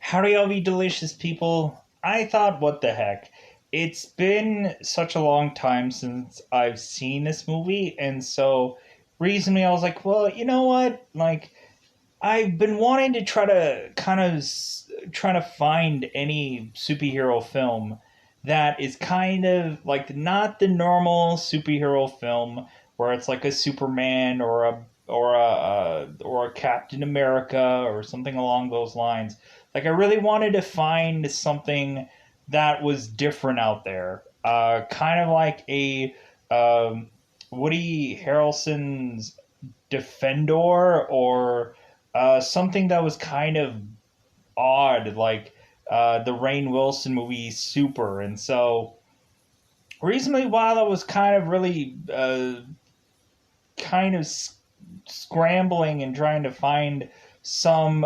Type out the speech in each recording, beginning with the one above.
Howdy, all you delicious people. I thought, what the heck? It's been such a long time since I've seen this movie, and so recently I was like, well, you know what? Like, I've been wanting to try to try to find any superhero film that is kind of like not the normal superhero film where it's like a Superman or a Captain America or something along those lines. Like I really wanted to find something that was different out there, kind of like a um, Woody Harrelson's Defendor or something that was kind of odd, like the Rainn Wilson movie Super. And so recently, while I was kind of really kind of scrambling and trying to find some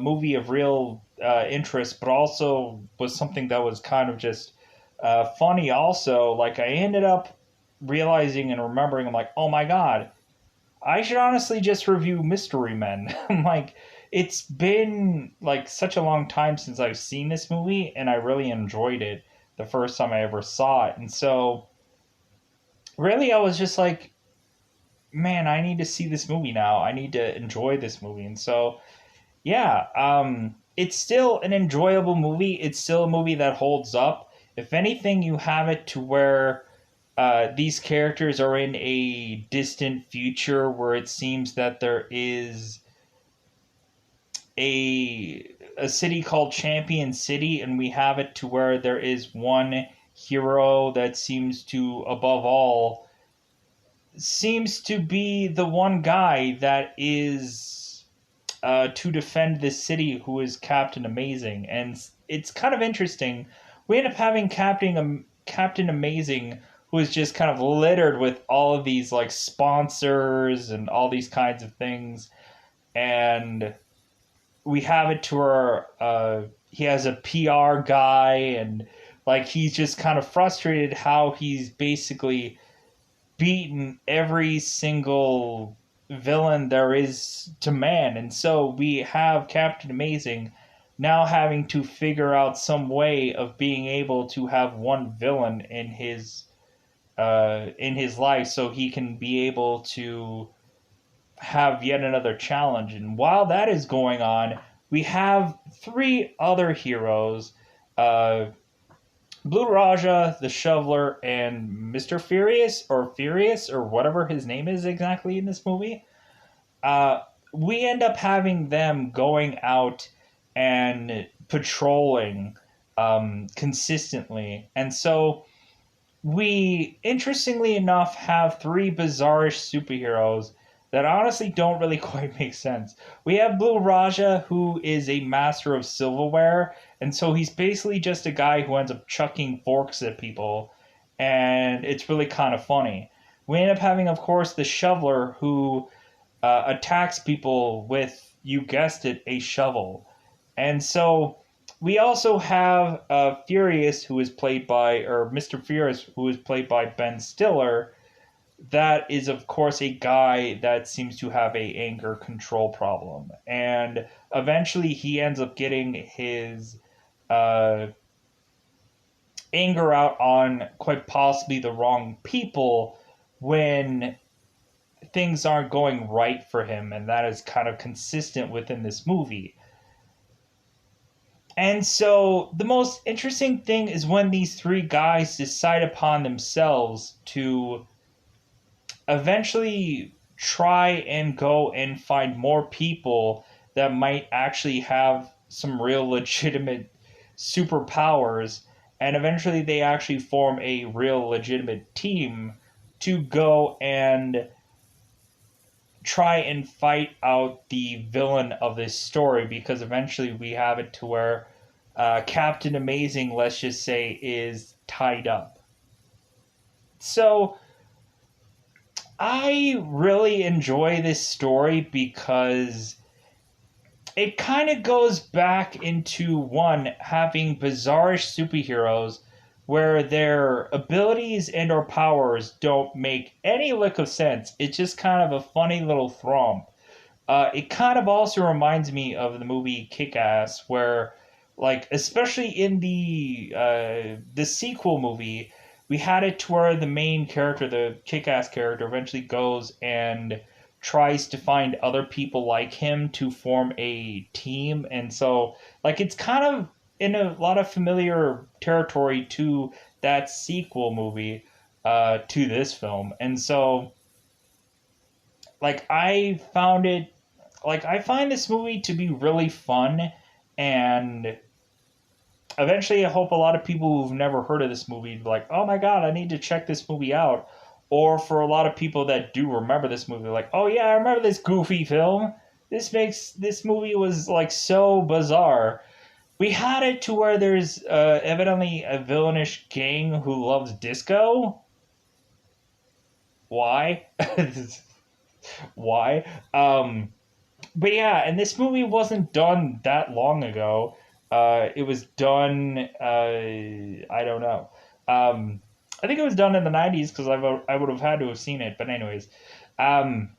movie of real interest, but also was something that was kind of just funny, also, like I ended up realizing and remembering, I'm like, oh my god, I should honestly just review Mystery Men. I'm like, it's been like such a long time since I've seen this movie, and I really enjoyed it the first time I ever saw it. And so, really, I was just like, man, I need to see this movie now. I need to enjoy this movie. And so, yeah, it's still an enjoyable movie. It's still a movie that holds up. If anything, you have it to where these characters are in a distant future where it seems that there is a city called Champion City, and we have it to where there is one hero that seems to, above all, seems to be the one guy that is to defend this city, who is Captain Amazing. And it's kind of interesting. We end up having Captain Amazing, who is just kind of littered with all of these like sponsors and all these kinds of things. And we have it to where he has a PR guy, and like he's just kind of frustrated how he's basically beaten every single villain there is to man. And so we have Captain Amazing now having to figure out some way of being able to have one villain in his life so he can be able to have yet another challenge. And while that is going on, we have three other heroes, uh, Blue Raja, the Shoveler, and Mr. Furious or whatever his name is exactly in this movie. Uh, we end up having them going out and patrolling consistently. And so we, interestingly enough, have three bizarrish superheroes that honestly don't really quite make sense. We have Blue Raja, who is a master of silverware, and so he's basically just a guy who ends up chucking forks at people, and it's really kind of funny. We end up having, of course, the Shoveler, who attacks people with, you guessed it, a shovel. And so we also have Furious, who is played by, or Mr. Furious, who is played by Ben Stiller. That is, of course, a guy that seems to have a anger control problem, and eventually he ends up getting his uh, anger out on quite possibly the wrong people when things aren't going right for him, and that is kind of consistent within this movie. And so the most interesting thing is when these three guys decide upon themselves to eventually try and go and find more people that might actually have some real legitimate superpowers, and eventually they actually form a real legitimate team to go and try and fight out the villain of this story, because eventually we have it to where Captain Amazing, let's just say, is tied up. So I really enjoy this story because it kind of goes back into one having bizarrish superheroes where their abilities and or powers don't make any lick of sense. It's just kind of a funny little thrump. It kind of also reminds me of the movie Kick Ass, where like especially in the sequel movie, we had it to where the main character, the kick-ass character, eventually goes and tries to find other people like him to form a team, and so like it's kind of in a lot of familiar territory to that sequel movie, to this film, and so like I find this movie to be really fun, and eventually I hope a lot of people who've never heard of this movie be like, oh my god, I need to check this movie out. Or for a lot of people that do remember this movie, like, oh yeah, I remember this goofy film. This movie was like so bizarre. We had it to where there's evidently a villainish gang who loves disco. Why? Why? But yeah, and this movie wasn't done that long ago. It was done. I don't know. I think it was done in the '90s because I would have had to have seen it. But anyways, um,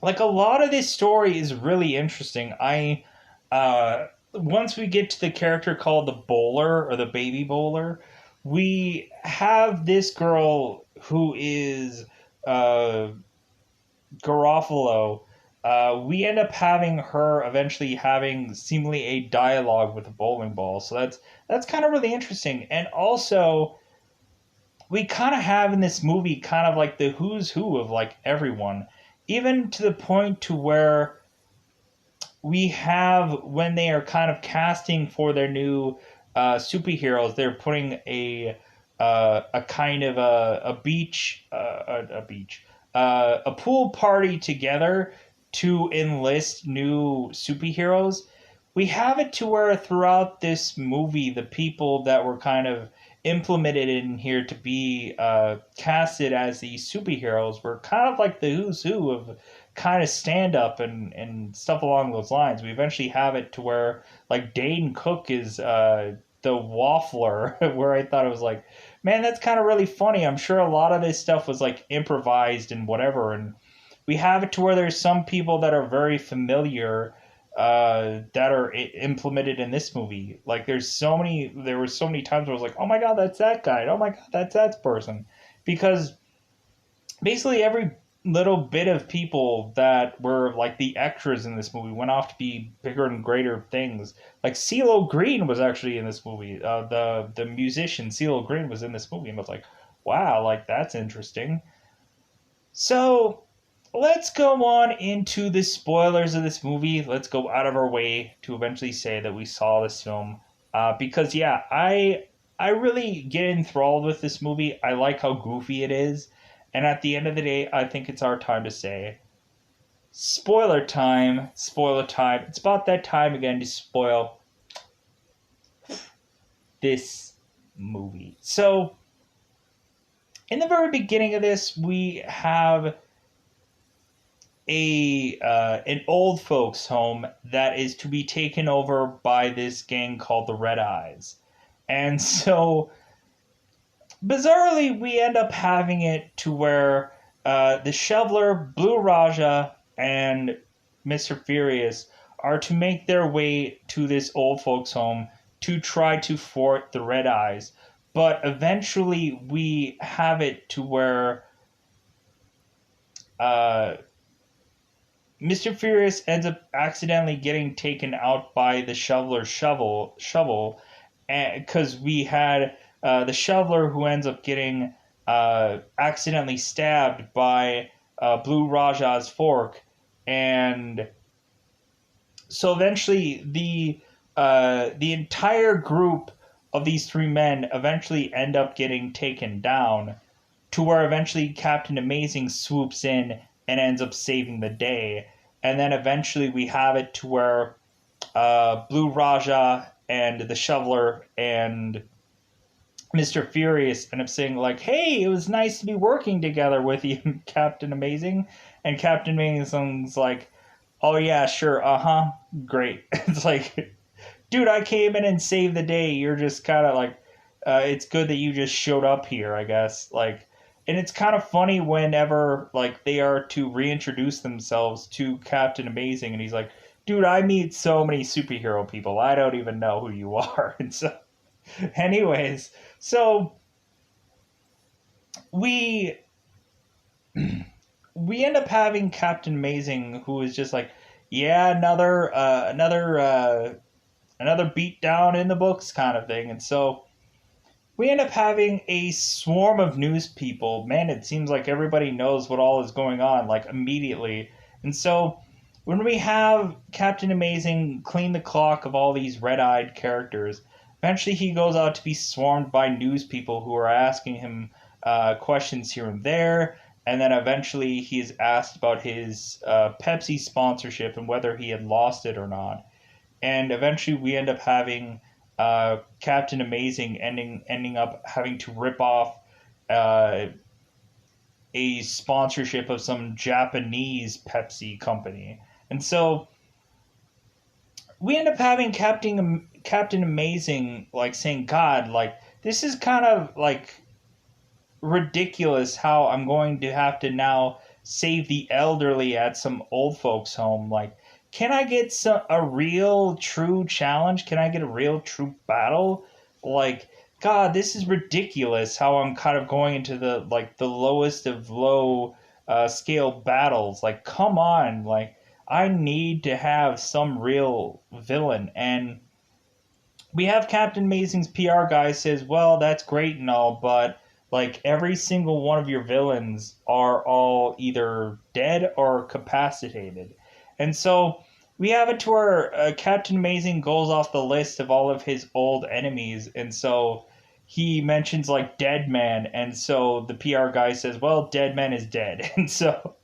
like a lot of this story is really interesting. Once we get to the character called the bowler or the baby bowler, we have this girl who is uh, Garofalo. We end up having her eventually having seemingly a dialogue with a bowling ball. So that's kind of really interesting. And also, we kind of have in this movie kind of like the who's who of like everyone, even to the point to where we have when they are kind of casting for their new superheroes, they're putting a kind of a beach a pool party together to enlist new superheroes. We have it to where throughout this movie, the people that were kind of implemented in here to be casted as these superheroes were kind of like the who's who of kind of stand up and stuff along those lines. We eventually have it to where like Dane Cook is the waffler, where I thought it was like, man, that's kind of really funny. I'm sure a lot of this stuff was like improvised and whatever, and we have it to where there's some people that are very familiar that are implemented in this movie. Like there were so many times where I was like, oh my god, that's that guy. Oh my god, that's that person, because basically every little bit of people that were like the extras in this movie went off to be bigger and greater things. Like CeeLo Green was actually in this movie. The musician CeeLo Green was in this movie, and I was like, wow, like that's interesting. So let's go on into the spoilers of this movie. Let's go out of our way to eventually say that we saw this film, because yeah, I really get enthralled with this movie. I like how goofy it is, and at the end of the day, I think it's our time to say spoiler time. Spoiler time. It's about that time again to spoil this movie. So in the very beginning of this, we have a an old folks home that is to be taken over by this gang called the Red Eyes. And so bizarrely we end up having it to where the Shoveler, Blue Raja, and Mr. Furious are to make their way to this old folks home to try to thwart the Red Eyes. But eventually we have it to where uh, Mr. Furious ends up accidentally getting taken out by the Shoveler's shovel, because we had the Shoveler who ends up getting accidentally stabbed by Blue Raja's fork, and so eventually the entire group of these three men eventually end up getting taken down, to where eventually Captain Amazing swoops in and ends up saving the day. And then eventually we have it to where Blue Raja and the Shoveler and Mr. Furious end up saying like, hey, it was nice to be working together with you, Captain Amazing. And Captain Amazing's like, oh yeah, sure, uh-huh, great. It's like, dude, I came in and saved the day. You're just kind of like, it's good that you just showed up here, I guess. Like, and it's kind of funny whenever like they are to reintroduce themselves to Captain Amazing, and he's like, dude, I meet so many superhero people. I don't even know who you are. And so, anyways, so we we end up having Captain Amazing, who is just like, yeah, another beat down in the books kind of thing. And so we end up having a swarm of news people. Man, it seems like everybody knows what all is going on, like immediately. And so when we have Captain Amazing clean the clock of all these red eyed characters, eventually he goes out to be swarmed by news people who are asking him questions here and there. And then eventually he's asked about his Pepsi sponsorship and whether he had lost it or not. And eventually we end up having Captain Amazing ending up having to rip off uh, a sponsorship of some Japanese Pepsi company, and so we end up having Captain Amazing like saying, "God, like this is kind of like ridiculous. How I'm going to have to now save the elderly at some old folks' home, like." Can I get a real true challenge? Can I get a real true battle? Like, God, this is ridiculous how I'm kind of going into the lowest of low scale battles. Like, come on, like I need to have some real villain. And we have Captain Amazing's PR guy says, well, that's great and all, but like every single one of your villains are all either dead or capacitated. And so we have it to where Captain Amazing goes off the list of all of his old enemies. And so he mentions like Dead Man. And so the PR guy says, well, Dead Man is dead. And so,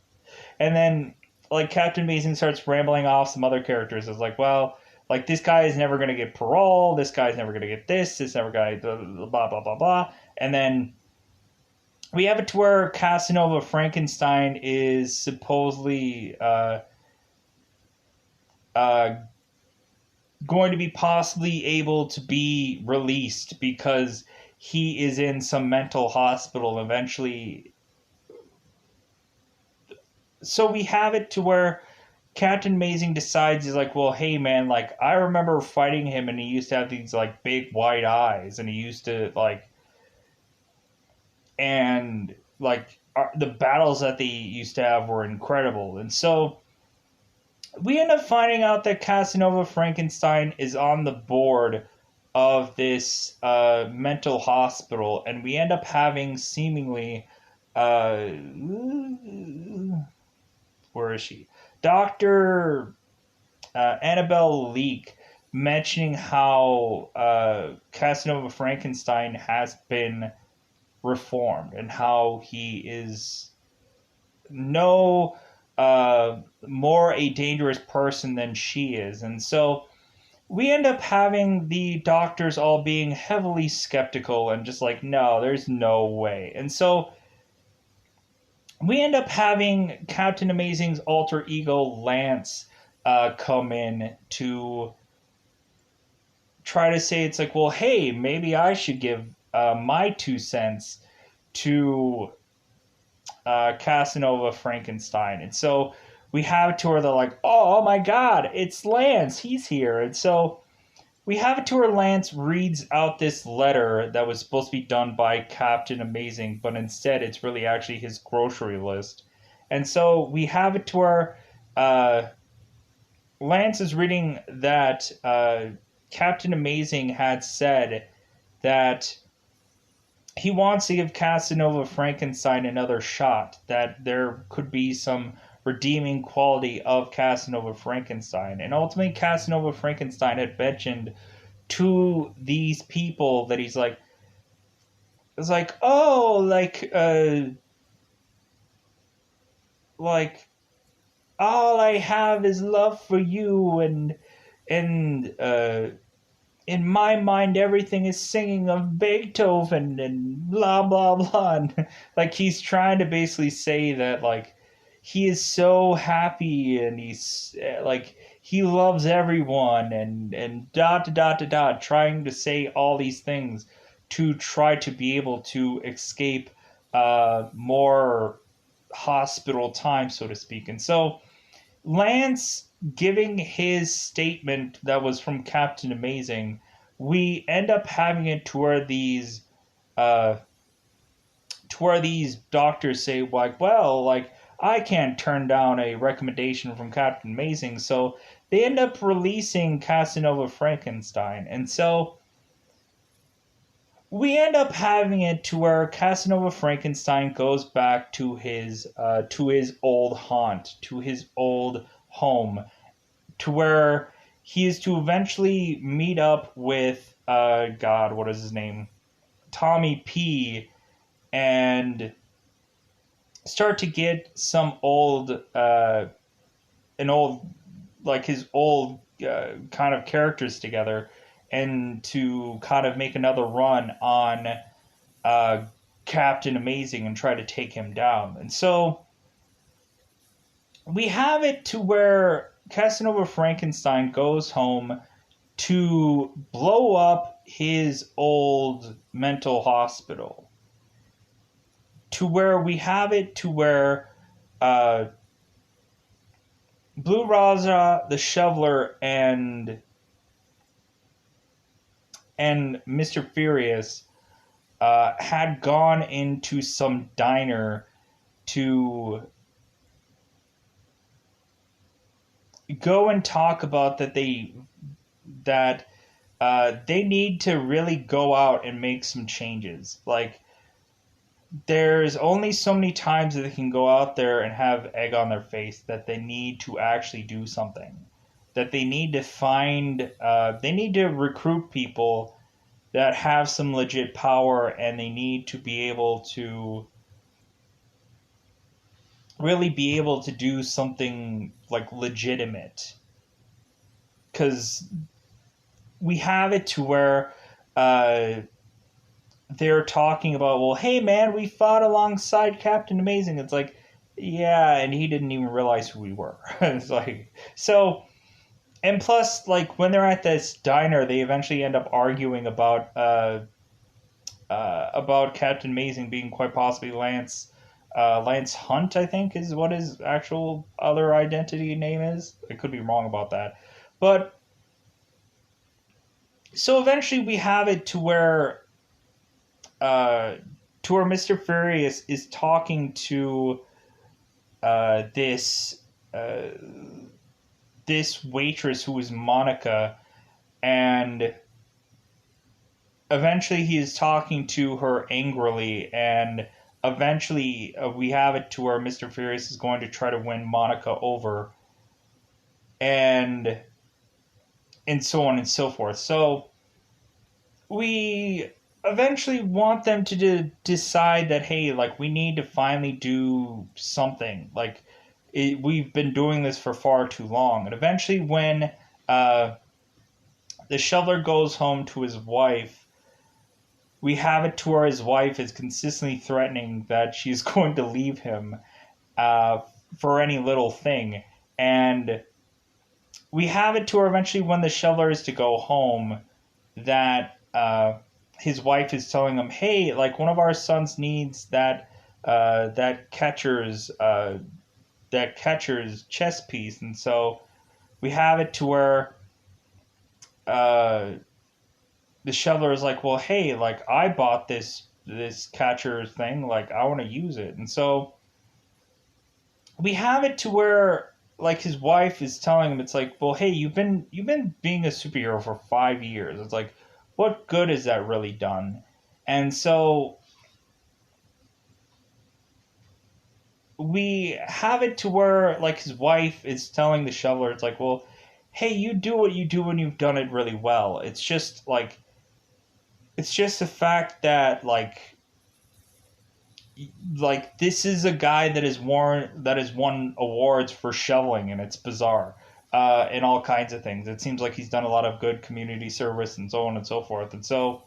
and then like Captain Amazing starts rambling off some other characters. It's like, well, like this guy is never going to get parole. This guy's never going to get this never going to blah, blah, blah, blah. And then we have it to where Casanova Frankenstein is supposedly uh, going to be possibly able to be released because he is in some mental hospital eventually. So we have it to where Captain Amazing decides he's like, well, hey man, like I remember fighting him and he used to have these like big white eyes and he used to like and like the battles that they used to have were incredible. And so we end up finding out that Casanova Frankenstein is on the board of this mental hospital, and we end up having seemingly, uh, where is she? Dr. Annabelle Leake mentioning how Casanova Frankenstein has been reformed and how he is no more a dangerous person than she is. And so we end up having the doctors all being heavily skeptical and just like, no, there's no way. And so we end up having Captain Amazing's alter ego, Lance, come in to try to say, it's like, well, hey, maybe I should give my 2 cents to Casanova Frankenstein. And so we have it to where they're like, oh my God, it's Lance. He's here. And so we have it to where Lance reads out this letter that was supposed to be done by Captain Amazing, but instead it's really actually his grocery list. And so we have it to where Lance is reading that Captain Amazing had said that he wants to give Casanova Frankenstein another shot, that there could be some redeeming quality of Casanova Frankenstein. And ultimately, Casanova Frankenstein had mentioned to these people that he's like, it's like all I have is love for you, and in my mind, everything is singing of Beethoven and blah, blah, blah. And, like, he's trying to basically say that, like, he is so happy and he's, like, he loves everyone and dot, trying to say all these things to try to be able to escape more hospital time, so to speak. And so Lance giving his statement that was from Captain Amazing, we end up having it uh, to where these doctors say like, well, like I can't turn down a recommendation from Captain Amazing, so they end up releasing Casanova Frankenstein, and so we end up having it to where Casanova Frankenstein goes back to his old haunt, to his old home, to where he is to eventually meet up with God, what is his name? Tommy P, and start to get some an old like his old kind of characters together, and to kind of make another run on uh, Captain Amazing and try to take him down. And so we have it to where Casanova Frankenstein goes home to blow up his old mental hospital. To where we have it to where uh, Blue Raja, the Shoveler, and Mr. Furious had gone into some diner to go and talk about that they need to really go out and make some changes. Like there's only so many times that they can go out there and have egg on their face, that they need to actually do something. That they need to recruit people that have some legit power, and they need to be able to really be able to do something like legitimate. Because we have it to where uh, they're talking about, well, hey man, we fought alongside Captain Amazing. It's like, yeah, and he didn't even realize who we were. It's like, so, and plus, like when they're at this diner, they eventually end up arguing about Captain Amazing being quite possibly Lance Hunt, I think, is what his actual other identity name is. I could be wrong about that, but so eventually we have it uh, to where Mr. Furious is talking to uh, this uh, this waitress who is Monica, and eventually he is talking to her angrily, and eventually we have it to where Mr. Furious is going to try to win Monica over, and so on and so forth. So we eventually want them to decide that, hey, like we need to finally do something. Like we've been doing this for far too long. And eventually, when uh, the shoveler goes home to his wife, we have it to where his wife is consistently threatening that she's going to leave him uh, for any little thing. And we have it to where eventually, when the shoveler is to go home, that his wife is telling him, "Hey, like one of our sons needs that catcher's chess piece," and so we have it to where uh, the shoveler is like, "Well, hey, like I bought this catcher thing, like I want to use it," and so we have it to where like his wife is telling him, it's like, well, hey, you've been being a superhero for 5 years. It's like, what good has that really done? And so we have it to where like his wife is telling the shoveler, it's like, well, hey, you do what you do and you've done it really well. It's just the fact that like this is a guy that has won awards for shoveling, and it's bizarre, and all kinds of things. It seems like he's done a lot of good community service and so on and so forth. And so,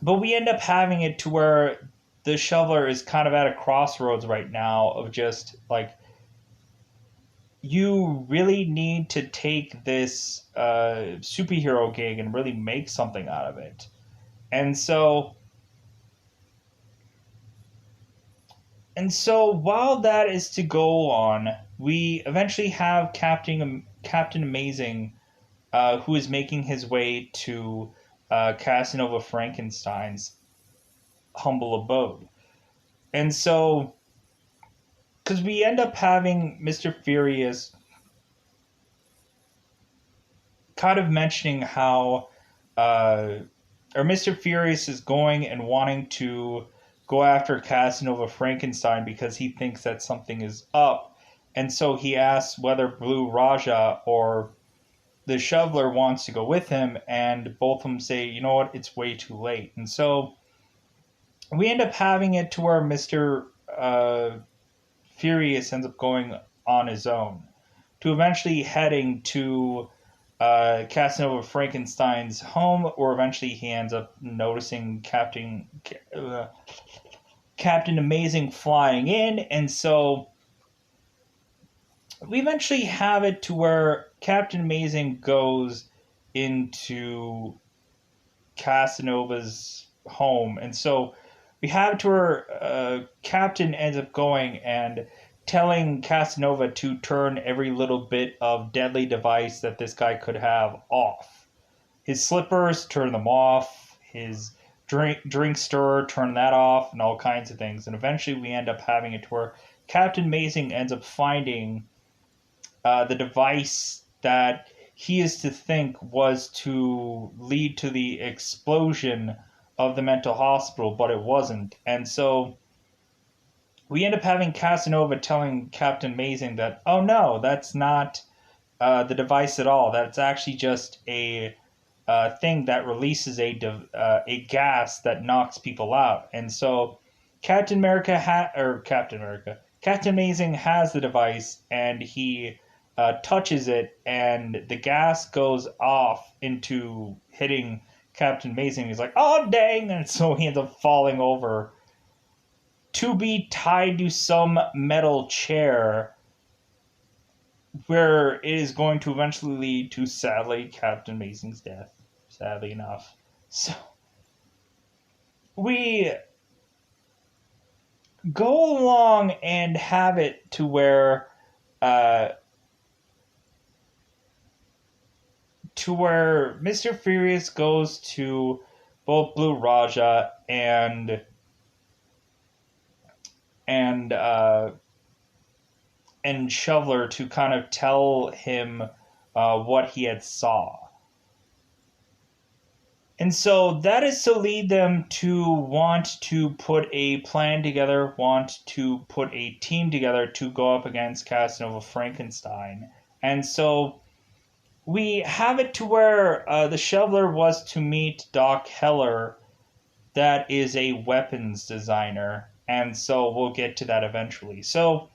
but we end up having it to where the shoveler is kind of at a crossroads right now of just like, you really need to take this superhero gig and really make something out of it. And so while that is to go on, we eventually have Captain Amazing, who is making his way to Casanova Frankenstein's humble abode. And so, because we end up having Mr. Furious kind of mentioning how, or Mr. Furious is going and wanting to go after Casanova Frankenstein because he thinks that something is up. And so he asks whether Blue Raja or the Shoveler wants to go with him, and both of them say, you know what, it's way too late. And so we end up having it to where Mr. Furious ends up going on his own to eventually heading to Casanova Frankenstein's home, or eventually he ends up noticing Captain Amazing flying in, and so we eventually have it to where Captain Amazing goes into Casanova's home, and so we have it to where Captain ends up going and telling Casanova to turn every little bit of deadly device that this guy could have off. His slippers, turn them off. His drink stirrer, turn that off, and all kinds of things. And eventually we end up having it to where Captain Amazing ends up finding the device that he is to think was to lead to the explosion of the mental hospital, but it wasn't. And so we end up having Casanova telling Captain Amazing that, oh no, that's not the device at all. That's actually just a thing that releases a gas that knocks people out. And so Captain Amazing has the device, and he touches it, and the gas goes off into hitting Captain Amazing. He's like, oh dang! And so he ends up falling over to be tied to some metal chair, where it is going to eventually lead to, sadly, Captain Amazing's death. Sadly enough. So, we go along and have it to where Mr. Furious goes to both Blue Raja and Shoveler to kind of tell him what he had saw. And so that is to lead them to want to put a plan together, want to put a team together to go up against Casanova Frankenstein. And so we have it to where the Shoveler was to meet Doc Heller, that is a weapons designer. And so we'll get to that eventually. So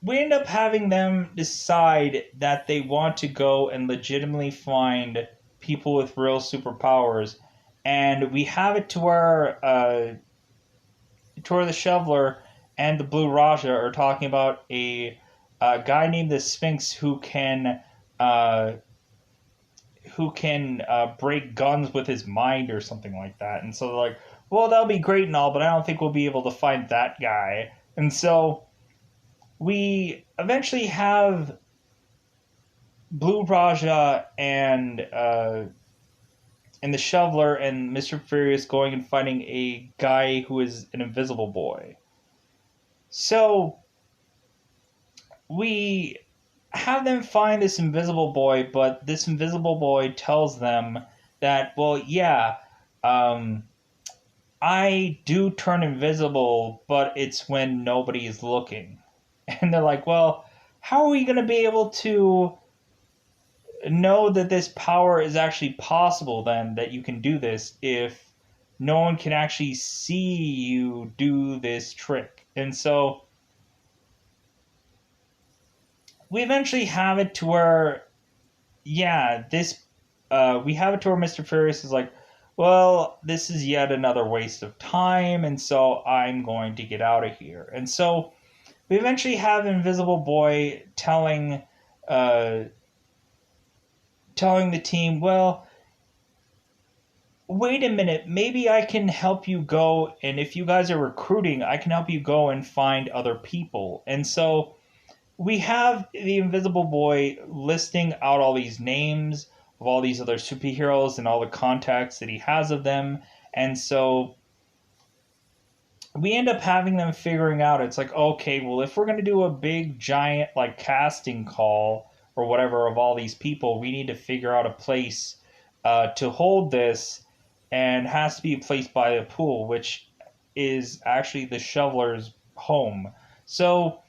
we end up having them decide that they want to go and legitimately find people with real superpowers, and we have it to where the Shoveler and the Blue Raja are talking about a guy named the Sphinx who can break guns with his mind or something like that. And so they're like, well, that'll be great and all, but I don't think we'll be able to find that guy. And so we eventually have Blue Raja and the Shoveler and Mr. Furious going and finding a guy who is an invisible boy. So we have them find this invisible boy, but this invisible boy tells them that, well, yeah, I do turn invisible, but it's when nobody is looking. And they're like, well, how are we going to be able to know that this power is actually possible then, that you can do this, if no one can actually see you do this trick? And so we eventually have it to where, we have it to where Mr. Furious is like, well, this is yet another waste of time, and so I'm going to get out of here. And so we eventually have Invisible Boy telling the team, well, wait a minute, maybe I can help you go, and if you guys are recruiting, I can help you go and find other people. And so we have the Invisible Boy listing out all these names of all these other superheroes and all the contacts that he has of them. And so we end up having them figuring out, it's like, okay, well, if we're going to do a big giant like casting call or whatever of all these people, we need to figure out a place to hold this, and has to be placed by a pool, which is actually the shoveler's home. So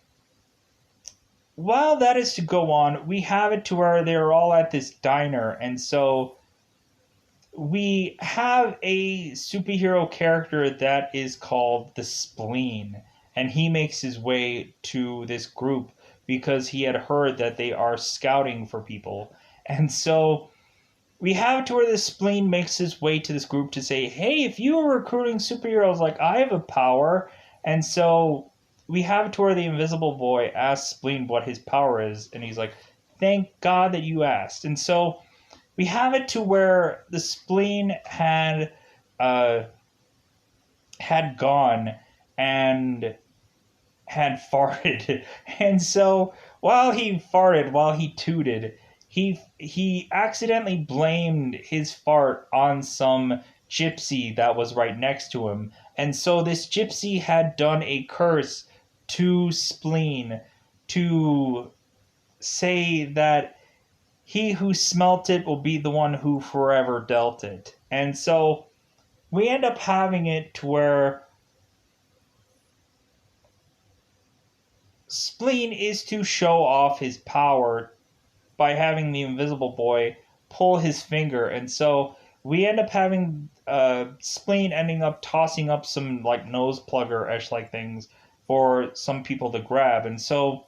while that is to go on, we have it to where they're all at this diner, and so we have a superhero character that is called the Spleen, and he makes his way to this group because he had heard that they are scouting for people. And so we have it to where the Spleen makes his way to this group to say, hey, if you are recruiting superheroes, like, I have a power. And so we have it to where the Invisible Boy asks Spleen what his power is, and he's like, thank God that you asked. And so we have it to where the Spleen uh, had gone and had farted, and so while he tooted, he accidentally blamed his fart on some gypsy that was right next to him, and so this gypsy had done a curse to Spleen to say that he who smelt it will be the one who forever dealt it. And so we end up having it to where Spleen is to show off his power by having the Invisible Boy pull his finger. And so we end up having Spleen ending up tossing up some like nose plugger-ish like things for some people to grab. And so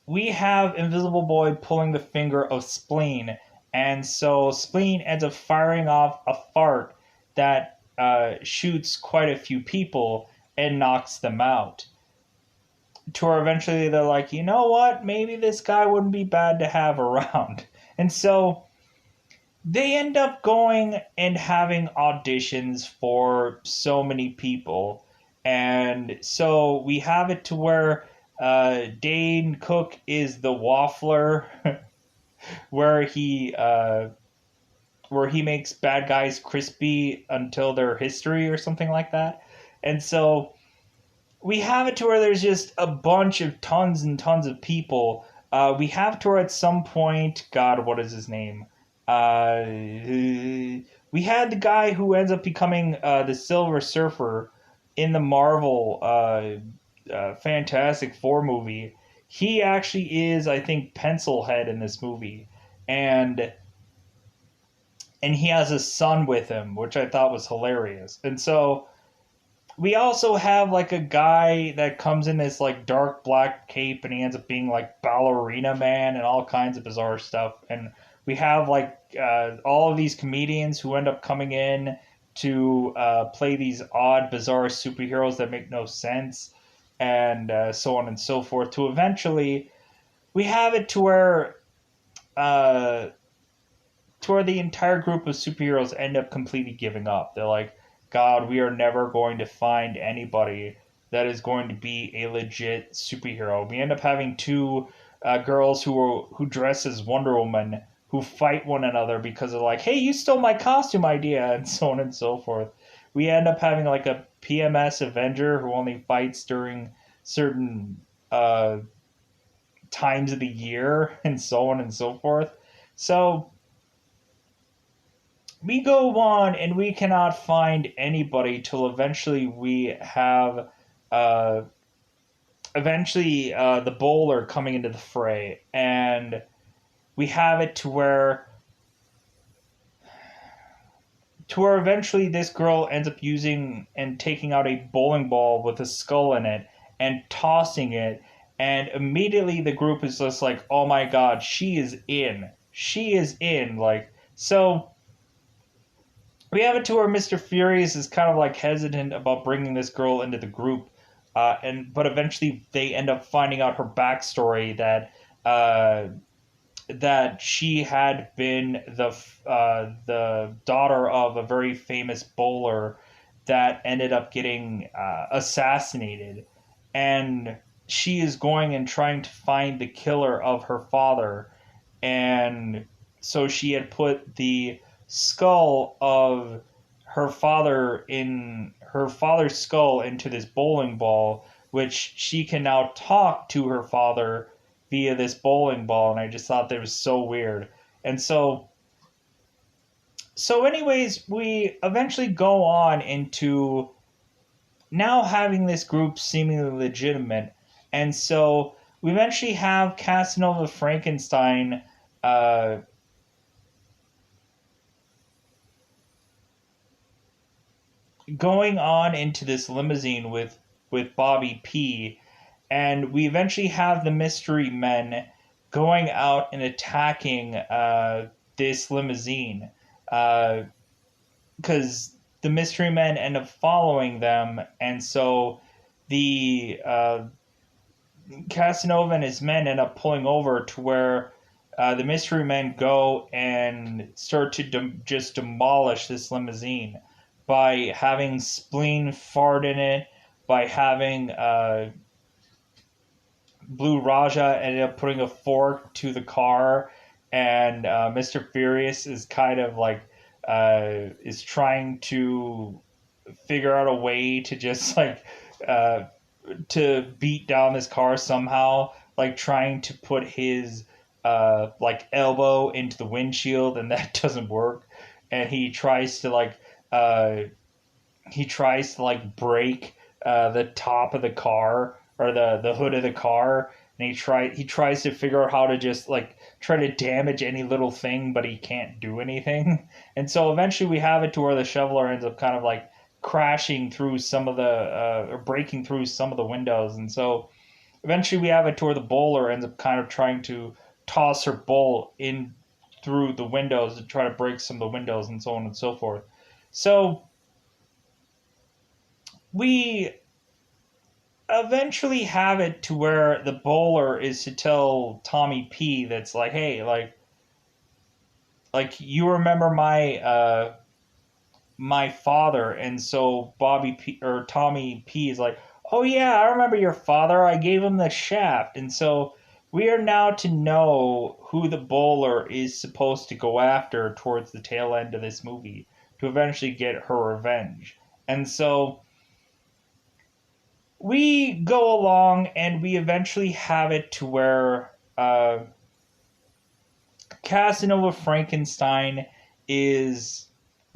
we have Invisible Boy pulling the finger of Spleen, and so Spleen ends up firing off a fart that shoots quite a few people and knocks them out. To where eventually they're like, you know what, maybe this guy wouldn't be bad to have around. And so they end up going and having auditions for so many people. And so we have it to where Dane Cook is the waffler, where he makes bad guys crispy until their history or something like that. And so we have it to where there's just a bunch of tons and tons of people. We have to where at some point, God, what is his name? We had the guy who ends up becoming the Silver Surfer in the Marvel Fantastic Four movie. He actually is, I think, Pencilhead in this movie, and he has a son with him, which I thought was hilarious. And so we also have like a guy that comes in this like dark black cape, and he ends up being like Ballerina Man and all kinds of bizarre stuff. And we have like all of these comedians who end up coming in to play these odd, bizarre superheroes that make no sense, and so on and so forth. To eventually, we have it uh, to where the entire group of superheroes end up completely giving up. They're like, God, we are never going to find anybody that is going to be a legit superhero. We end up having two girls who dress as Wonder Woman, who fight one another because they're like, hey, you stole my costume idea, and so on and so forth. We end up having like a PMS Avenger who only fights during certain times of the year, and so on and so forth. So we go on and we cannot find anybody till eventually we have uh, the bowler coming into the fray, and we have it to where eventually this girl ends up using and taking out a bowling ball with a skull in it and tossing it, and immediately the group is just like, oh my God, she is in, like. So we have it to where Mr. Furious is kind of like hesitant about bringing this girl into the group, but eventually they end up finding out her backstory, that that she had been the daughter of a very famous bowler that ended up getting assassinated, and she is going and trying to find the killer of her father. And so she had put the skull of her father's skull into this bowling ball, which she can now talk to her father via this bowling ball. And I just thought that was so weird. And anyways, we eventually go on into now having this group seemingly legitimate. And so we eventually have Casanova Frankenstein going on into this limousine with Bobby P, and we eventually have the mystery men going out and attacking this limousine because the mystery men end up following them, and so the Casanova and his men end up pulling over to where the mystery men go and start to just demolish this limousine by having Spleen fart in it, by having Blue Raja ended up putting a fork to the car, and Mr. Furious is kind of like is trying to figure out a way to just like to beat down this car somehow, like trying to put his like elbow into the windshield, and that doesn't work. And he tries to like break the top of the car or the hood of the car, and he tries to figure out how to just like try to damage any little thing, but he can't do anything. And so eventually we have it to where the shoveler ends up kind of like crashing through some of the or breaking through some of the windows. And so eventually we have it to where the bowler ends up kind of trying to toss her bowl in through the windows to try to break some of the windows, and so on and so forth. So we eventually have it to where the bowler is to tell Tommy P that's like, hey, like you remember my father. And so Bobby P or Tommy P is like, oh yeah, I remember your father, I gave him the shaft. And so we are now to know who the bowler is supposed to go after towards the tail end of this movie to eventually get her revenge. And so we go along and we eventually have it to where Casanova Frankenstein is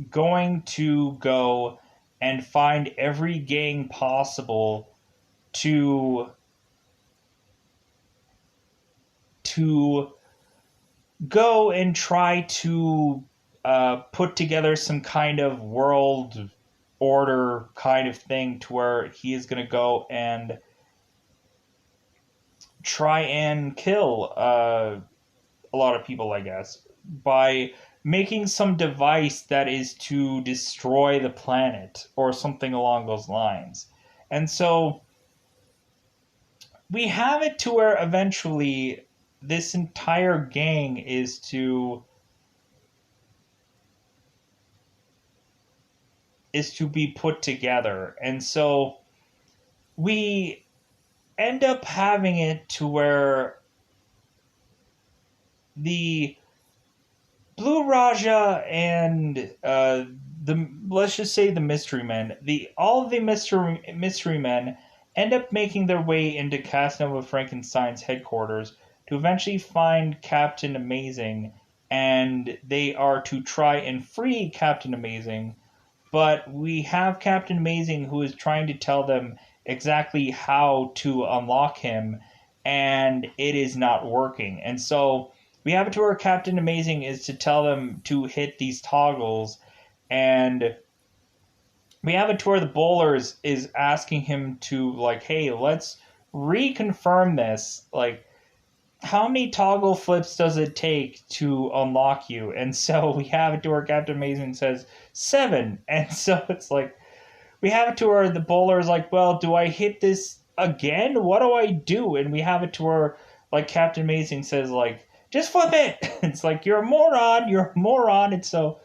going to go and find every gang possible to go and try to put together some kind of world order kind of thing to where he is going to go and try and kill a lot of people, I guess, by making some device that is to destroy the planet or something along those lines. And so we have it to where eventually this entire gang is to be put together. And so we end up having it to where the Blue Raja and the let's just say the mystery men, all of the mystery men end up making their way into Casanova Frankenstein's headquarters to eventually find Captain Amazing, and they are to try and free Captain Amazing. But we have Captain Amazing who is trying to tell them exactly how to unlock him, and it is not working. And so we have it to where Captain Amazing is to tell them to hit these toggles, and we have it to where the bowlers is asking him to, like, hey, let's reconfirm this. Like, how many toggle flips does it take to unlock you? And so we have it to where Captain Amazing says 7. And so it's like, we have it to where the bowler is like, well, do I hit this again? What do I do? And we have it to where, like, Captain Amazing says, like, just flip it. It's like, you're a moron. And so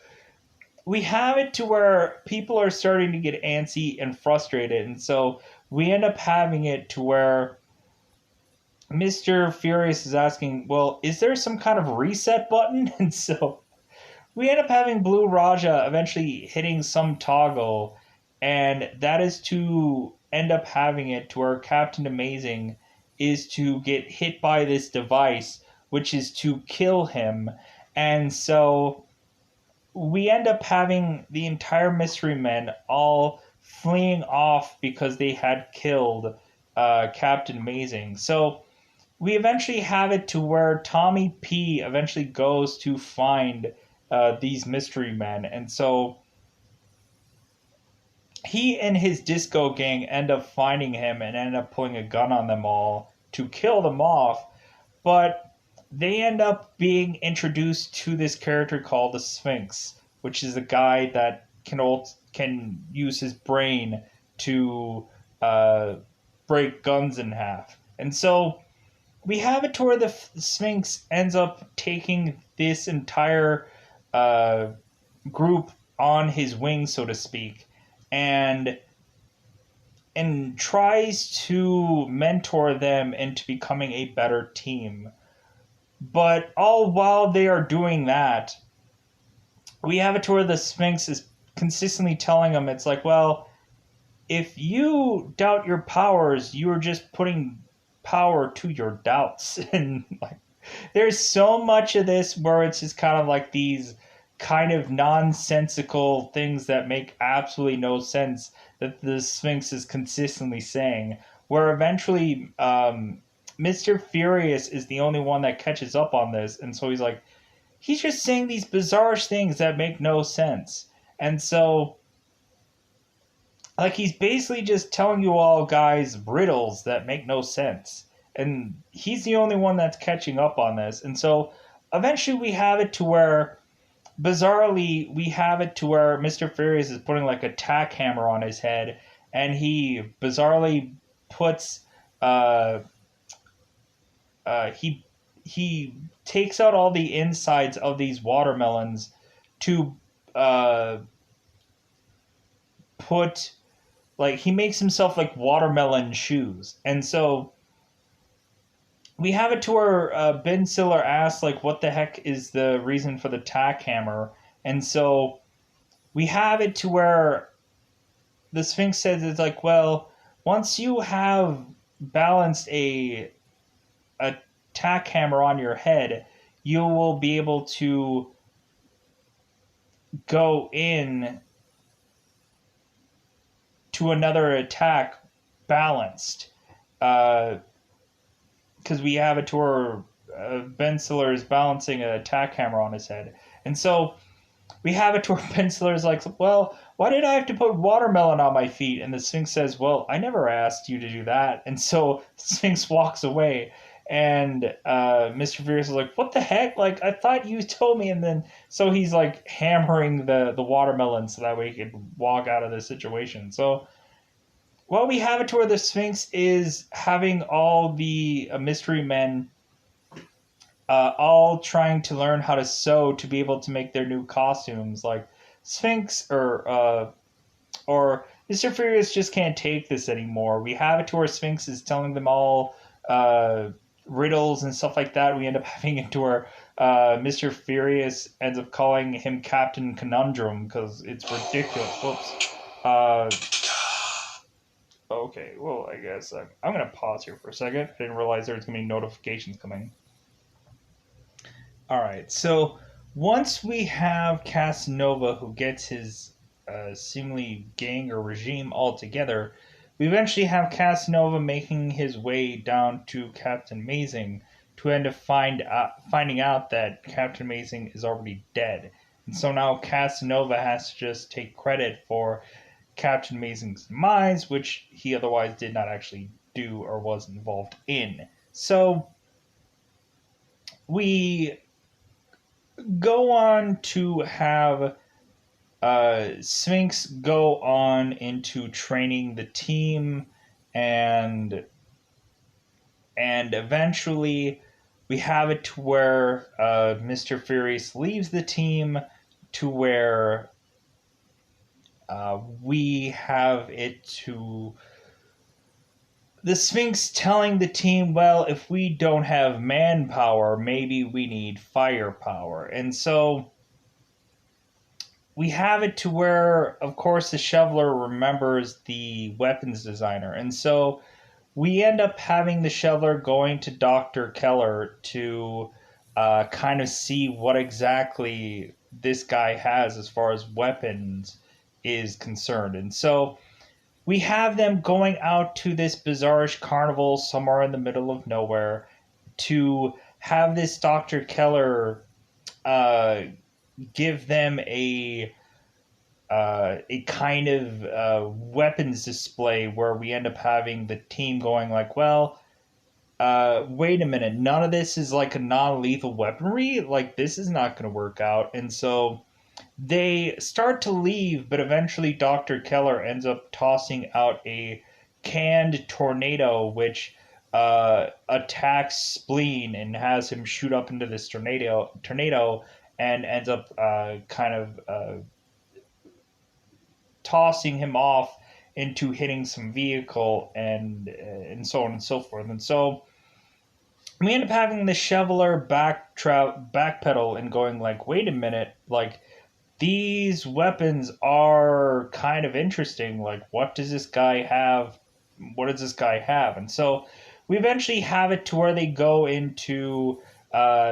we have it to where people are starting to get antsy and frustrated. And so we end up having it to where Mr. Furious is asking, well, is there some kind of reset button? And so we end up having Blue Raja eventually hitting some toggle, and that is to end up having it to where Captain Amazing is to get hit by this device, which is to kill him. And so we end up having the entire Mystery Men all fleeing off because they had killed Captain Amazing. So we eventually have it to where Tommy P eventually goes to find these mystery men. And so he and his disco gang end up finding him and end up pulling a gun on them all to kill them off. But they end up being introduced to this character called the Sphinx, which is a guy that can use his brain to break guns in half. And so we have it to where the Sphinx ends up taking this entire uh, group on his wings, so to speak, and tries to mentor them into becoming a better team. But all while they are doing that, we have it to where the Sphinx is consistently telling them, it's like, well, if you doubt your powers, you are just putting power to your doubts. And like, there's so much of this where it's just kind of like these kind of nonsensical things that make absolutely no sense that the Sphinx is consistently saying, where eventually Mr. Furious is the only one that catches up on this. And so he's like, he's just saying these bizarre things that make no sense. And so, like, he's basically just telling you all guys riddles that make no sense. And he's the only one that's catching up on this. And so eventually we have it to where, bizarrely, we have it to where Mr. Furious is putting like a tack hammer on his head, and he bizarrely puts he takes out all the insides of these watermelons to put, like, he makes himself like watermelon shoes. And so we have it to where Ben Stiller asks, like, what the heck is the reason for the tack hammer? And so we have it to where the Sphinx says, it's like, well, once you have balanced a tack hammer on your head, you will be able to go in to another attack balanced. Because we have it to where Ben Stiller is balancing a tack hammer on his head. And so we have it to where Ben Stiller is like, well, why did I have to put watermelon on my feet? And the Sphinx says, well, I never asked you to do that. And so the Sphinx walks away. And Mr. Furious is like, what the heck? Like, I thought you told me. And then, so he's like hammering the watermelon so that way he could walk out of the situation. So, well, we have it to where the Sphinx is having all the mystery men all trying to learn how to sew to be able to make their new costumes. Like, Sphinx or Mr. Furious just can't take this anymore. We have it to where Sphinx is telling them all riddles and stuff like that. We end up having it to where Mr. Furious ends up calling him Captain Conundrum because it's ridiculous. Whoops. Okay, well, I guess I'm going to pause here for a second. I didn't realize there was going to be notifications coming. Alright, so once we have Casanova who gets his seemingly gang or regime all together, we eventually have Casanova making his way down to Captain Amazing to end up finding out that Captain Amazing is already dead. And so now Casanova has to just take credit for Captain Amazing's demise, which he otherwise did not actually do or was involved in. So we go on to have Sphinx go on into training the team, and eventually we have it to where Mr. Furious leaves the team, to where we have it to the Sphinx telling the team, well, if we don't have manpower, maybe we need firepower. And so we have it to where, of course, the Shoveler remembers the weapons designer. And so we end up having the Shoveler going to Dr. Keller to kind of see what exactly this guy has as far as weapons is concerned. And so we have them going out to this bizarrish carnival somewhere in the middle of nowhere to have this Dr. Keller uh, give them a kind of weapons display where we end up having the team going like, well, wait a minute, none of this is like a non-lethal weaponry. Like this is not going to work out, and so they start to leave, but eventually Dr. Keller ends up tossing out a canned tornado, which attacks Spleen and has him shoot up into this tornado, and ends up kind of tossing him off into hitting some vehicle and so on and so forth. And so we end up having the Shoveler backpedal and going like, wait a minute, like these weapons are kind of interesting. Like, what does this guy have? What does this guy have? And so we eventually have it to where they go into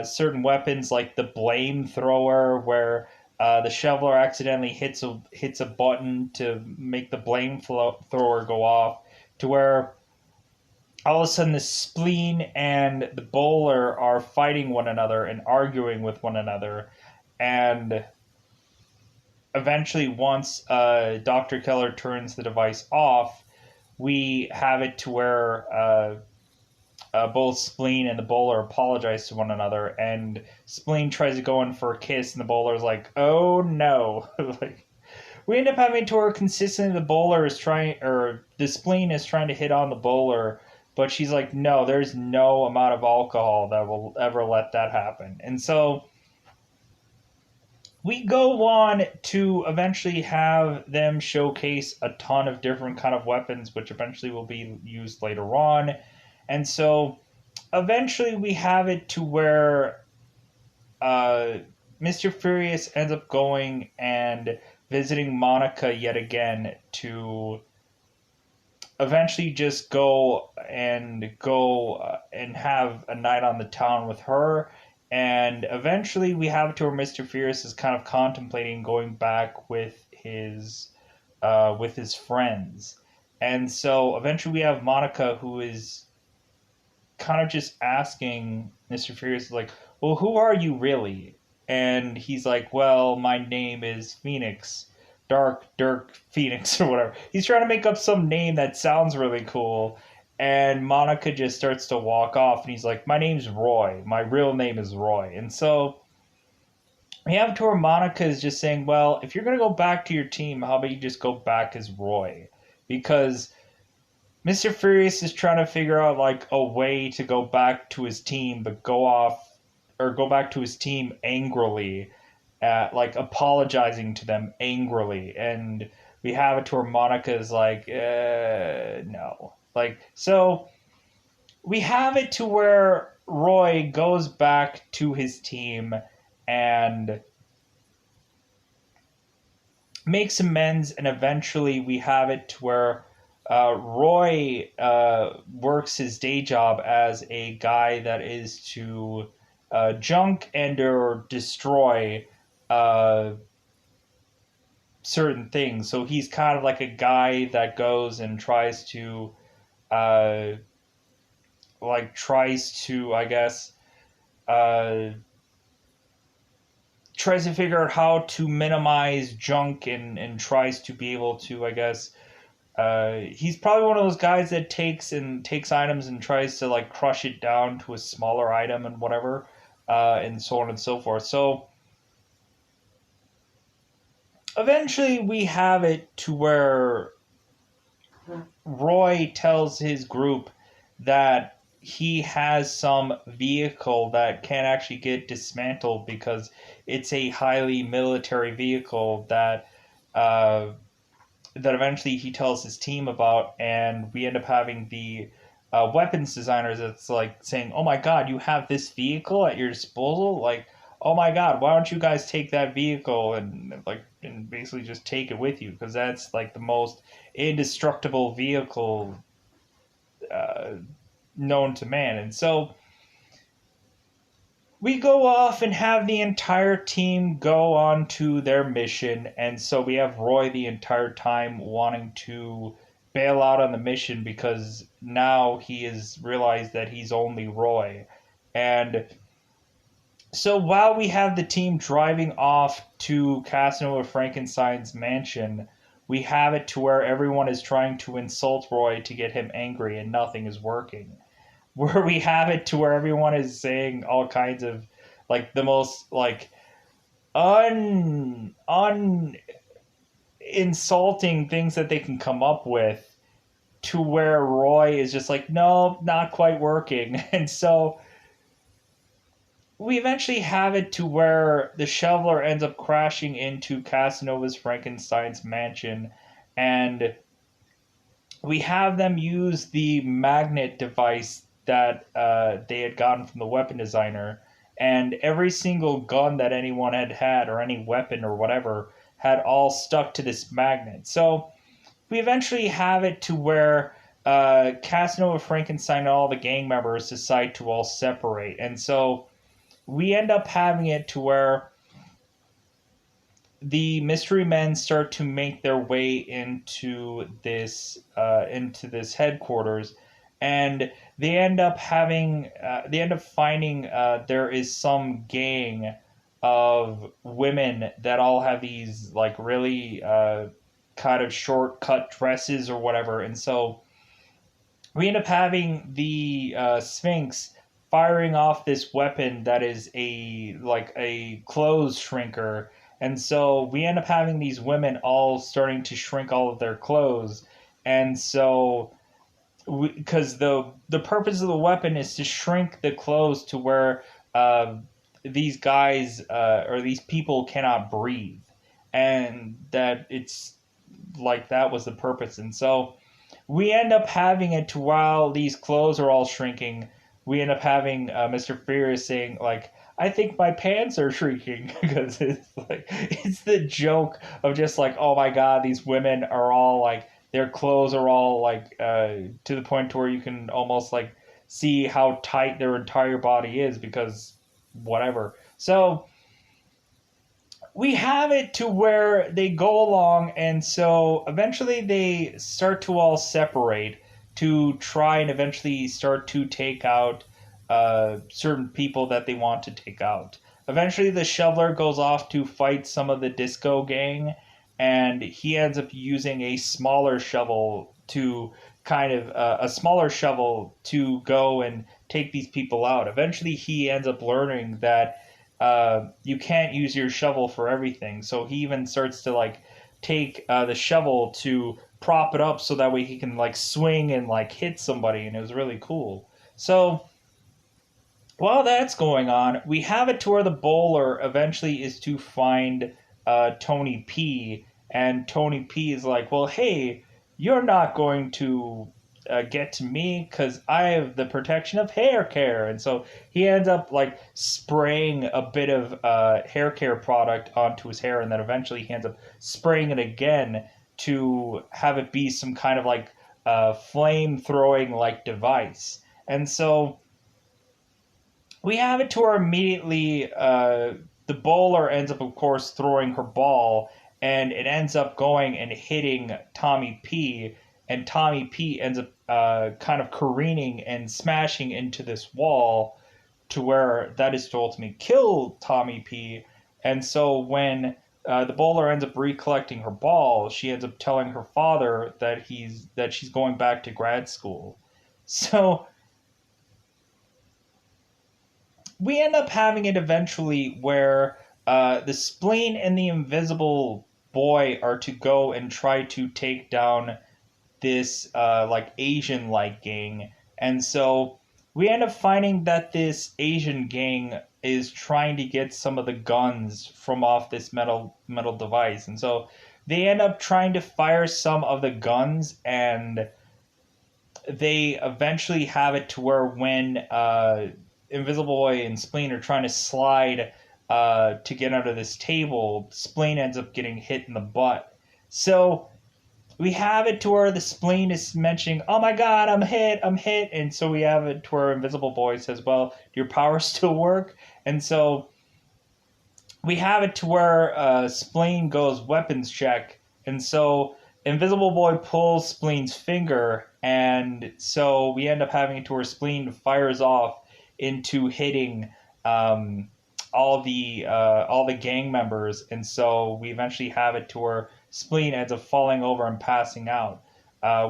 certain weapons like the blame thrower, where the Shoveler accidentally hits a button to make the blame thrower go off, to where all of a sudden the Spleen and the Bowler are fighting one another and arguing with one another, and eventually once Dr. Keller turns the device off, we have it to where both Spleen and the Bowler apologize to one another, and Spleen tries to go in for a kiss, and the Bowler's like, "Oh no!" Like we end up having to where consistently the Bowler is trying, or the Spleen is trying to hit on the Bowler, but she's like, "No, there's no amount of alcohol that will ever let that happen," and so we go on to eventually have them showcase a ton of different kind of weapons, which eventually will be used later on. And so eventually we have it to where Mr. Furious ends up going and visiting Monica yet again to eventually just go and have a night on the town with her. And eventually we have it to where Mr. Fierce is kind of contemplating going back with his friends. And so eventually we have Monica, who is kind of just asking Mr. Furious, like, well, who are you really? And he's like, well, my name is Phoenix. Dark Dirk Phoenix or whatever. He's trying to make up some name that sounds really cool. And Monica just starts to walk off, and he's like, my name's Roy. My real name is Roy. And so we have to where Monica is just saying, well, if you're going to go back to your team, how about you just go back as Roy? Because Mr. Furious is trying to figure out like a way to go back to his team, but go back to his team angrily, like apologizing to them angrily. And we have it to where Monica is like, no. Like, so we have it to where Roy goes back to his team and makes amends, and eventually we have it to where Roy works his day job as a guy that is to junk and or destroy uh, certain things. So he's kind of like a guy that goes and uh, I guess, uh, tries to figure out how to minimize junk and tries to be able to, I guess, he's probably one of those guys that takes items and tries to like crush it down to a smaller item and whatever, and so on and so forth. So eventually we have it to where Roy tells his group that he has some vehicle that can't actually get dismantled because it's a highly military vehicle uh, that eventually he tells his team about, and we end up having the weapons designers that's like saying, "Oh my God, you have this vehicle at your disposal! Like, oh my God, why don't you guys take that vehicle and basically just take it with you because that's like the most indestructible vehicle uh, known to man." And so we go off and have the entire team go on to their mission. And so we have Roy the entire time wanting to bail out on the mission because now he has realized that he's only Roy. And so while we have the team driving off to Casanova Frankenstein's mansion, we have it to where everyone is trying to insult Roy to get him angry and nothing is working. Where we have it to where everyone is saying all kinds of like the most like un insulting things that they can come up with, to where Roy is just like, no, not quite working. And so we eventually have it to where the shoveler ends up crashing into Casanova's Frankenstein's mansion, and we have them use the magnet device that they had gotten from the weapon designer, and every single gun that anyone had had, or any weapon or whatever, had all stuck to this magnet. So we eventually have it to where Casanova Frankenstein and all the gang members decide to all separate. And so we end up having it to where the mystery men start to make their way into this headquarters, and they end up finding there is some gang of women that all have these like really kind of short cut dresses or whatever. And so we end up having the Sphinx firing off this weapon that is a clothes shrinker. And so we end up having these women all starting to shrink all of their clothes. And so because the purpose of the weapon is to shrink the clothes to where these guys or these people cannot breathe, and that it's like that was the purpose. And so we end up having it to while these clothes are all shrinking, we end up having Mr. Furious saying like, "I think my pants are shrinking," because it's the joke of just like, oh my God, these women are all like their clothes are all like to the point to where you can almost like see how tight their entire body is because whatever. So we have it to where they go along, and so eventually they start to all separate to try and eventually start to take out certain people that they want to take out. Eventually, the shoveler goes off to fight some of the disco gang, and he ends up using a smaller shovel to a smaller shovel to go and take these people out. Eventually, he ends up learning that you can't use your shovel for everything. So he even starts to like take the shovel to prop it up so that way he can like swing and like hit somebody, and it was really cool. So while that's going on, we have it to where the bowler eventually is to find Tony P, and Tony P is like, well, hey, you're not going to get to me because I have the protection of hair care. And so he ends up like spraying a bit of hair care product onto his hair, and then eventually he ends up spraying it again to have it be some kind of like flame throwing like device. And so we have it to where immediately the bowler ends up, of course, throwing her ball, and it ends up going and hitting Tommy P, and Tommy P ends up kind of careening and smashing into this wall to where that is to ultimately kill Tommy P. And so when the bowler ends up recollecting her ball, she ends up telling her father that she's going back to grad school. So we end up having it eventually where the spleen and the invisible boy are to go and try to take down this like Asian like gang. And so we end up finding that this Asian gang is trying to get some of the guns from off this metal device, and so they end up trying to fire some of the guns, and they eventually have it to where when Invisible Boy and Spleen are trying to slide to get under this table, Spleen ends up getting hit in the butt. So we have it to where the Spleen is mentioning, "Oh my God, I'm hit," and so we have it to where Invisible Boy says, "Well, do your powers still work?" And so we have it to where Spleen goes weapons check, and so Invisible Boy pulls Spleen's finger, and so we end up having it to where Spleen fires off into hitting um, all the gang members, and so we eventually have it to where Spleen ends up falling over and passing out,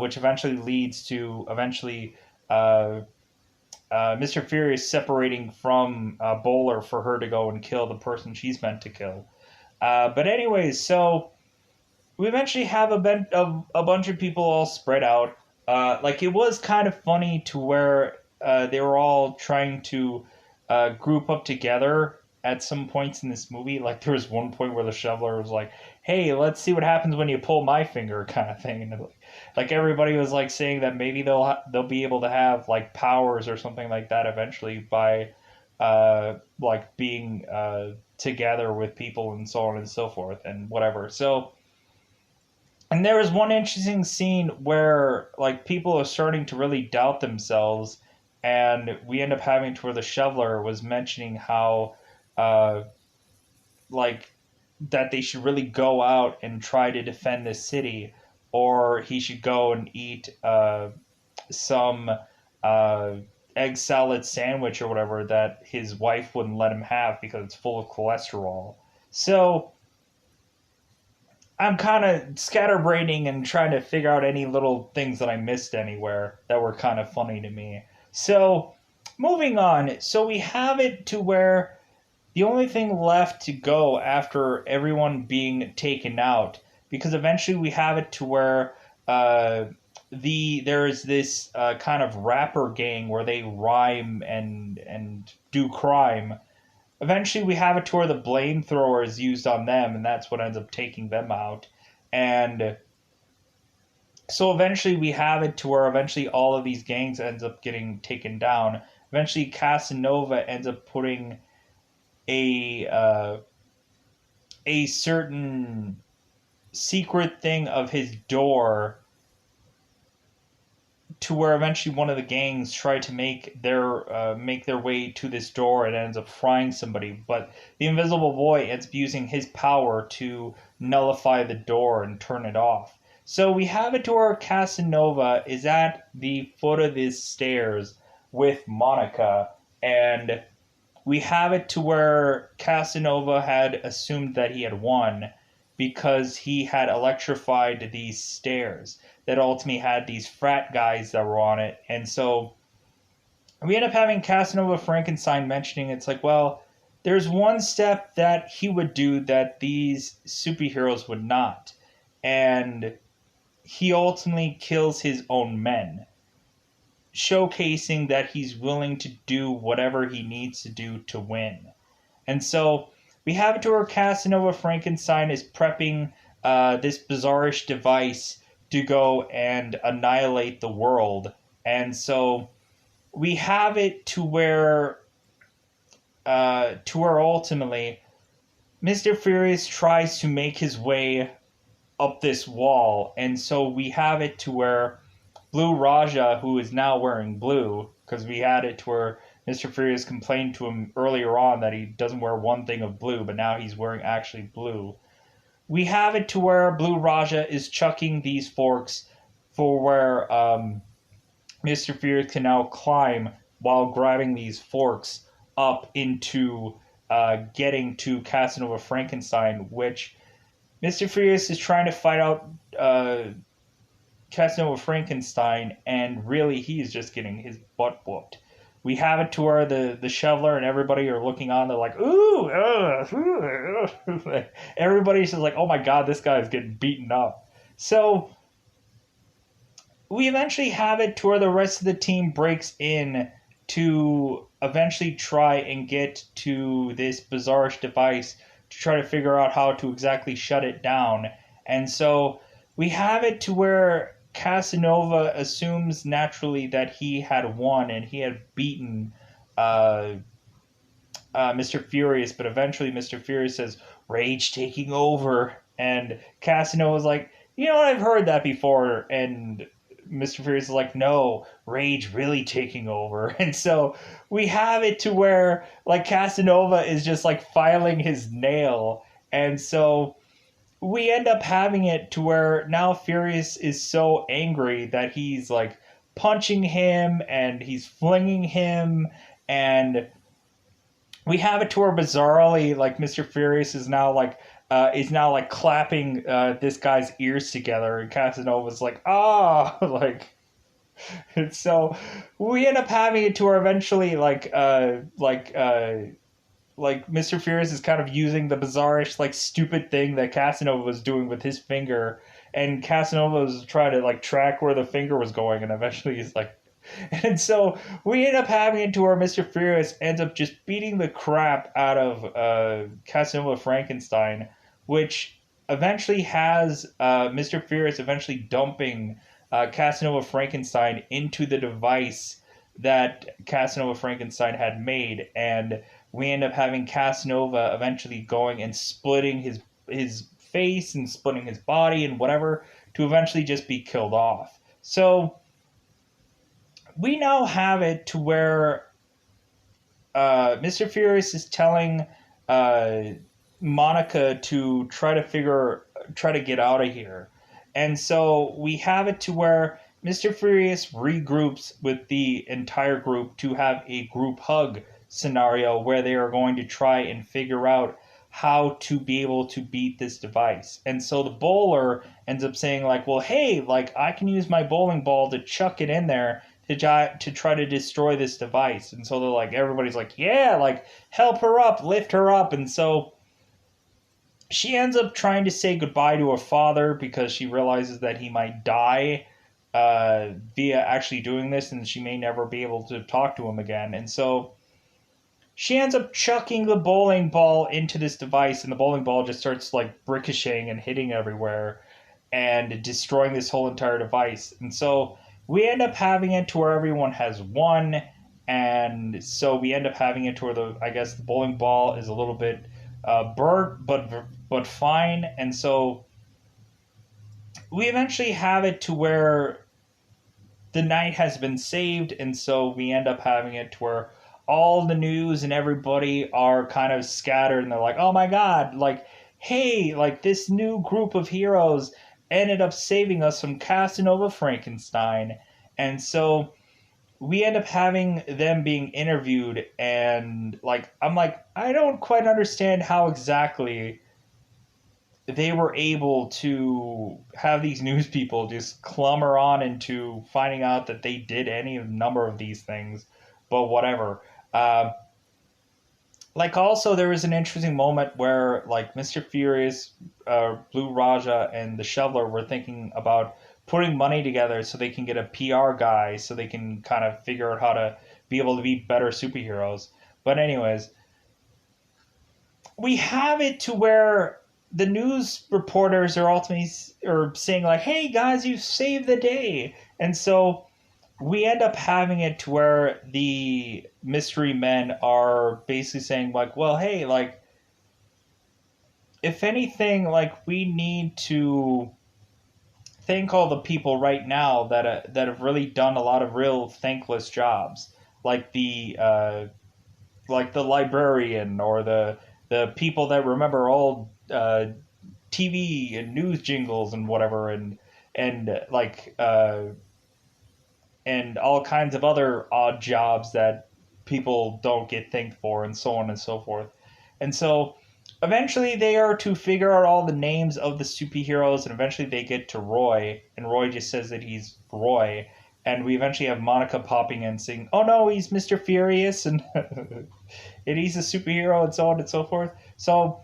which eventually leads to uh, Mr. Furious separating from Bowler for her to go and kill the person she's meant to kill. But anyways, so we eventually have a bunch of people all spread out. Like it was kind of funny to where they were all trying to group up together at some points in this movie. Like there was one point where the shoveler was like, "Hey, let's see what happens when you pull my finger," kind of thing. And like everybody was like saying that maybe they'll be able to have like powers or something like that eventually by like being together with people and so on and so forth and whatever. So and there was one interesting scene where like people are starting to really doubt themselves, and we end up having to where the shoveler was mentioning how uh, like that they should really go out and try to defend this city, or he should go and eat some uh, egg salad sandwich or whatever that his wife wouldn't let him have because it's full of cholesterol. So I'm kind of scatterbraiding and trying to figure out any little things that I missed anywhere that were kind of funny to me. So, moving on. So, we have it to where the only thing left to go after everyone being taken out, because eventually we have it to where there is this kind of rapper gang where they rhyme and do crime. Eventually, we have it to where the flamethrower is used on them, and that's what ends up taking them out. And so eventually, we have it to where eventually all of these gangs ends up getting taken down. Eventually, Casanova ends up putting a a certain secret thing of his door to where eventually one of the gangs try to make their way to this door and ends up frying somebody. But the Invisible Boy ends up using his power to nullify the door and turn it off. So we have it to where Casanova is at the foot of these stairs with Monica, and we have it to where Casanova had assumed that he had won because he had electrified these stairs that ultimately had these frat guys that were on it. And so we end up having Casanova Frankenstein mentioning it's like, well, there's one step that he would do that these superheroes would not. And he ultimately kills his own men, showcasing that he's willing to do whatever he needs to do to win. And so we have it to where Casanova Frankenstein is prepping this bizarrish device to go and annihilate the world. And so we have it to where ultimately Mr. Furious tries to make his way up this wall. And so we have it to where Blue Raja, who is now wearing blue, because we had it to where Mr. Furious complained to him earlier on that he doesn't wear one thing of blue, but now he's wearing actually blue. We have it to where Blue Raja is chucking these forks for where Mr. Furious can now climb while grabbing these forks up into getting to Casanova Frankenstein, which Mr. Furious is trying to fight out Casanova Frankenstein, and really he is just getting his butt whooped. We have it to where the shoveler and everybody are looking on. They're like, ooh, everybody's just like, oh my god, this guy is getting beaten up. So we eventually have it to where the rest of the team breaks in to eventually try and get to this bizarre device to try to figure out how to exactly shut it down. And so we have it to where Casanova assumes naturally that he had won and he had beaten uh, Mr. Furious, but eventually Mr. Furious says, "Rage taking over." And Casanova's like, "You know what? I've heard that before." And Mr. Furious is like, "No, Rage really taking over." And so we have it to where, like, Casanova is just, like, filing his nail. And so we end up having it to where now Furious is so angry that he's, like, punching him and he's flinging him, and we have it to where bizarrely, like, Mr. Furious is now like clapping this guy's ears together, and Casanova's like, "Ah," like. And so we end up having it to where eventually, like Mr. Furious is kind of using the bizarrish, like, stupid thing that Casanova was doing with his finger, and Casanova was trying to, like, track where the finger was going, and eventually he's like, and so we end up having it to where Mr. Furious ends up just beating the crap out of Casanova Frankenstein, which eventually has Mr. Furious eventually dumping Casanova Frankenstein into the device that Casanova Frankenstein had made, and we end up having Casanova eventually going and splitting his face and splitting his body and whatever to eventually just be killed off. So we now have it to where Mr. Furious is telling uh, Monica to try to get out of here. And so we have it to where Mr. Furious regroups with the entire group to have a group hug scenario where they are going to try and figure out how to be able to beat this device. And so the bowler ends up saying, like, well, hey, like, I can use my bowling ball to chuck it in there to try to destroy this device. And so they're like, everybody's like, yeah, like, help her up, lift her up. And so she ends up trying to say goodbye to her father because she realizes that he might die via actually doing this, and she may never be able to talk to him again. And so she ends up chucking the bowling ball into this device, and the bowling ball just starts, like, ricocheting and hitting everywhere and destroying this whole entire device. And so we end up having it to where everyone has won, and so we end up having it to where I guess the bowling ball is a little bit burnt, but fine. And so we eventually have it to where the night has been saved, and so we end up having it to where all the news and everybody are kind of scattered, and they're like, "Oh my god, like, hey, like, this new group of heroes ended up saving us from Casanova Frankenstein." And so we end up having them being interviewed, and, like, I'm like, I don't quite understand how exactly they were able to have these news people just clamor on into finding out that they did any number of these things, but whatever. Like, also, there was an interesting moment where, like, Mr. Furious, Blue Raja, and the Shoveler were thinking about putting money together so they can get a PR guy so they can kind of figure out how to be able to be better superheroes. But anyways, we have it to where the news reporters are ultimately are saying, like, "Hey guys, you saved the day," and so we end up having it to where the mystery men are basically saying, like, "Well, hey, like, if anything, like, we need to thank all the people right now that have really done a lot of real thankless jobs, like the librarian or the people that remember old TV and news jingles and whatever, and and all kinds of other odd jobs that people don't get thanked for, and so on and so forth." And so eventually they are to figure out all the names of the superheroes, and eventually they get to Roy, and Roy just says that he's Roy. And we eventually have Monica popping in saying, "Oh no, he's Mr. Furious," and and he's a superhero, and so on and so forth. So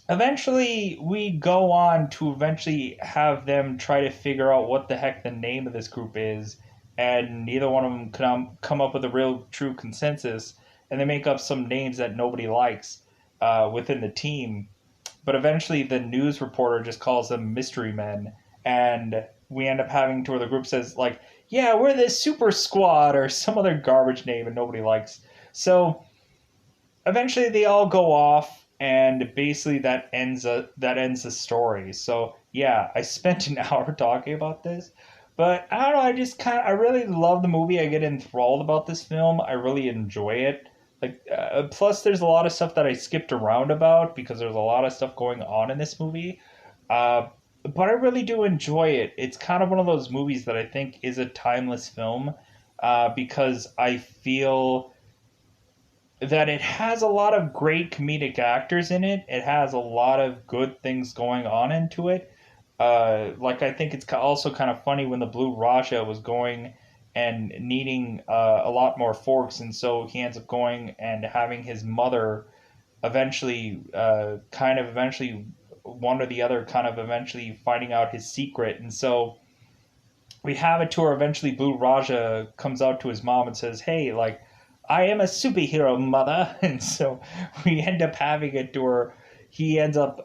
eventually we go on to eventually have them try to figure out what the heck the name of this group is, and neither one of them can come up with a real true consensus, and they make up some names that nobody likes within the team. But eventually, the news reporter just calls them mystery men, and we end up having to where the group says like, "Yeah, we're the Super Squad" or some other garbage name, and nobody likes. So eventually, they all go off, and basically that ends the story. So yeah, I spent an hour talking about this, but I don't know. I really love the movie. I get enthralled about this film. I really enjoy it. Like plus, there's a lot of stuff that I skipped around about because there's a lot of stuff going on in this movie. Uh, but I really do enjoy it. It's kind of one of those movies that I think is a timeless film because I feel that it has a lot of great comedic actors in it. It has a lot of good things going on into it. Like I think it's also kind of funny when the Blue Raja was going and needing a lot more forks, and so he ends up going and having his mother eventually, eventually one or the other kind of eventually finding out his secret, and so we have it to where eventually Blue Raja comes out to his mom and says, "Hey, like, I am a superhero, mother." And so we end up having it to where he ends up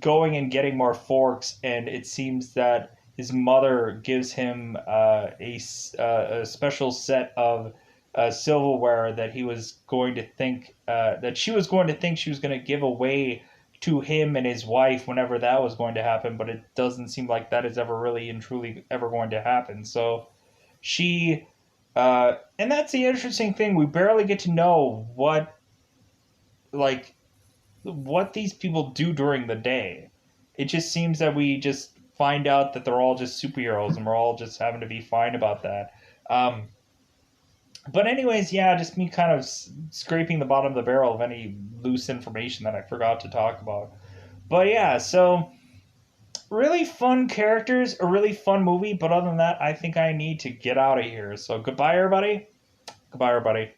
going and getting more forks, and it seems that his mother gives him a special set of silverware that he was going to think that she was going to think she was going to give away to him and his wife whenever that was going to happen, but it doesn't seem like that is ever really and truly ever going to happen. So she, and that's the interesting thing. We barely get to know like, what these people do during the day. It just seems that we just find out that they're all just superheroes, and we're all just having to be fine about that. Um, but anyways, yeah, just me kind of scraping the bottom of the barrel of any loose information that I forgot to talk about. But yeah, so really fun characters, a really fun movie. But other than that, I think I need to get out of here. So goodbye, everybody. Goodbye, everybody.